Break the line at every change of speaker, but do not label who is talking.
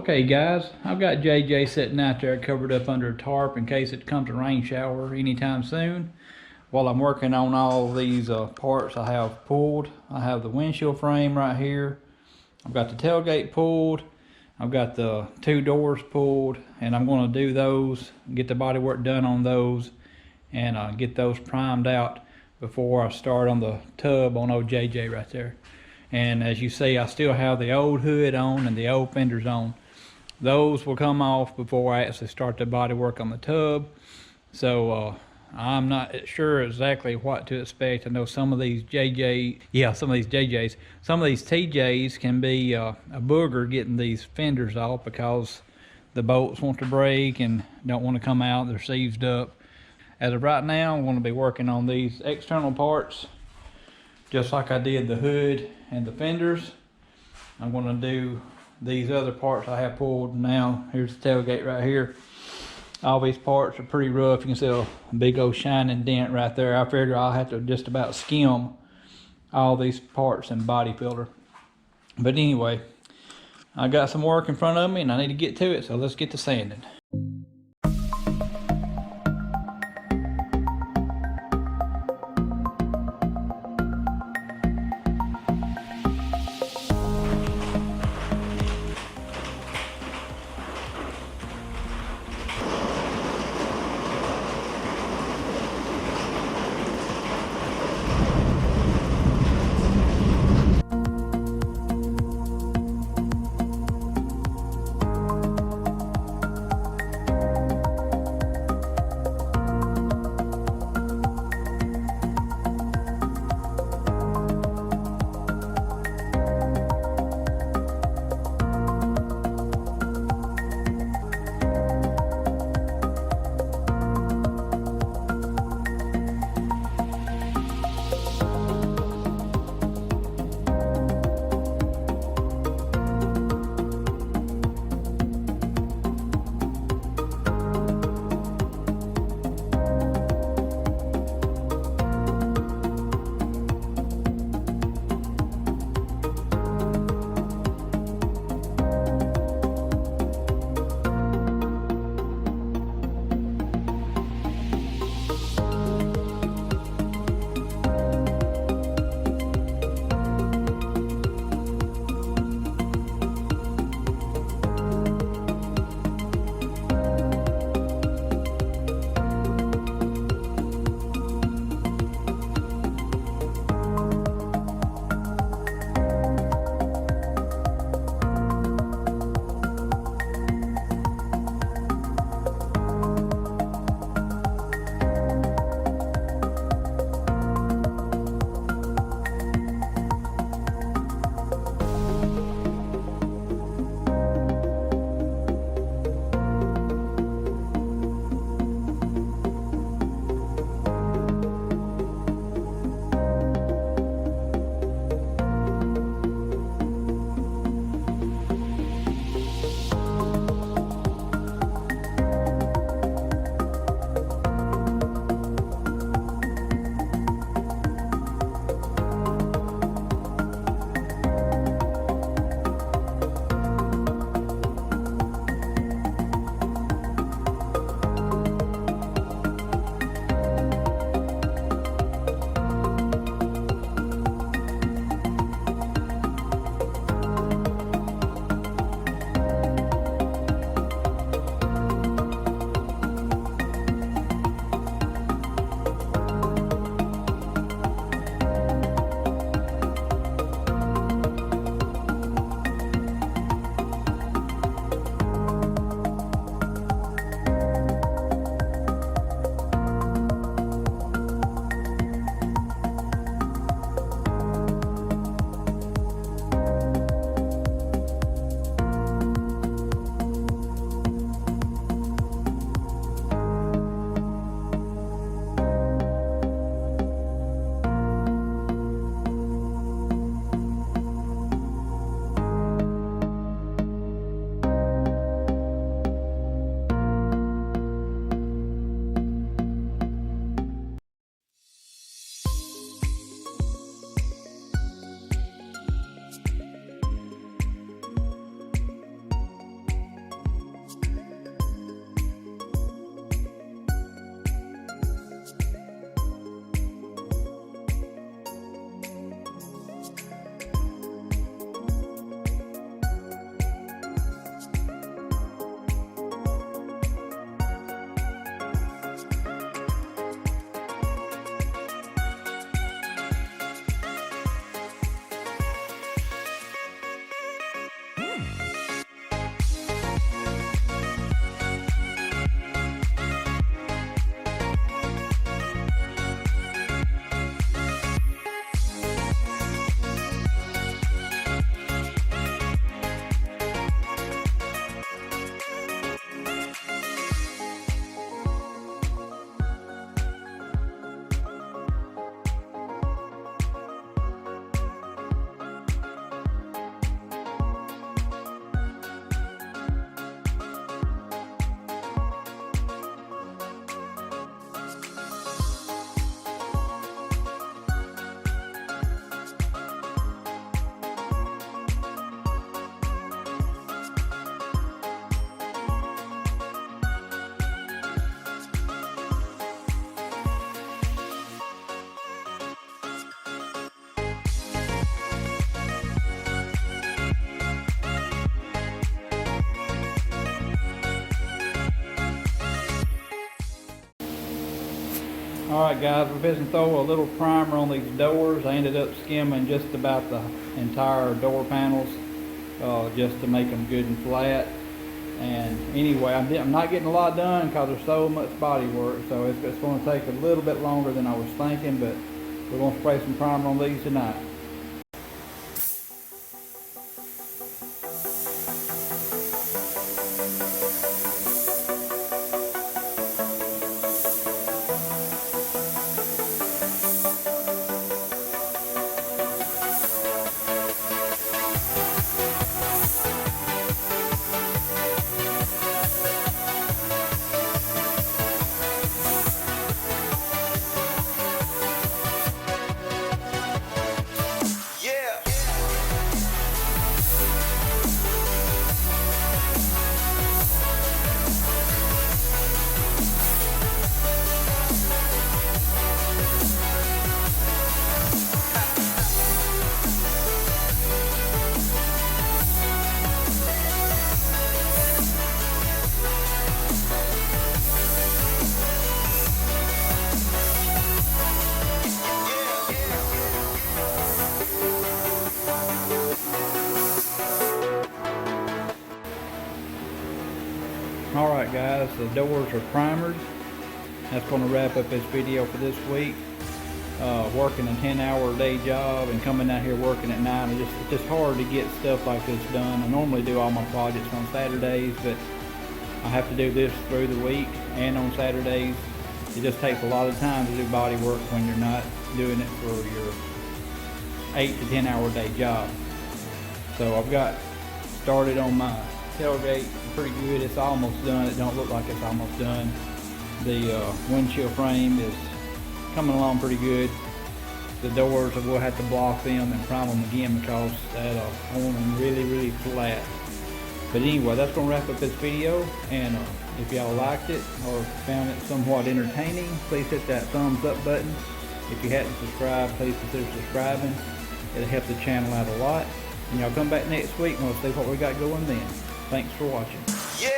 Okay guys, I've got JJ sitting out there covered up under a tarp in case it comes a rain shower anytime soon. While I'm working on all these parts I have pulled, I have the windshield frame right here. I've got the tailgate pulled. I've got the 2 doors pulled, and I'm going to do those, get the body work done on those, and get those primed out before I start on the tub on old JJ right there. And as you see, I still have the old hood on and the old fenders on. Those will come off before I actually start the body work on the tub. So I'm not sure exactly what to expect. I know some of these TJs can be a booger getting these fenders off because the bolts want to break and don't want to come out. They're seized up. As of right now, I'm going to be working on these external parts just like I did the hood and the fenders. I'm going to do these other parts I have pulled now. Here's the tailgate right here. All these parts are pretty rough. You can see a big old shining dent right there. I figure I'll have to just about skim all these parts and body filter. But anyway, I got some work in front of me and I need to get to it, so let's get to sanding. Alright guys, we're fixing to throw a little primer on these doors. I ended up skimming just about the entire door panels just to make them good and flat. And anyway, I'm not getting a lot done because there's so much body work, so it's going to take a little bit longer than I was thinking, but we're going to spray some primer on these tonight. Alright guys, the doors are primered. That's going to wrap up this video for this week. Working a 10-hour day job and coming out here working at night, it's just hard to get stuff like this done. I normally do all my projects on Saturdays, but I have to do this through the week and on Saturdays. It just takes a lot of time to do body work when you're not doing it for your 8 to 10 hour day job. So I've got started on my tailgate pretty good. It's almost done. It don't look like it's almost done. The windshield frame is coming along pretty good. The doors, we'll have to block them and prime them again because I want them really flat. But anyway, that's going to wrap up this video, and if y'all liked it or found it somewhat entertaining, please hit that thumbs up button. If you hadn't subscribed, please consider subscribing. It'll help the channel out a lot. And y'all come back next week and we'll see what we got going then. Thanks for watching.
Yeah.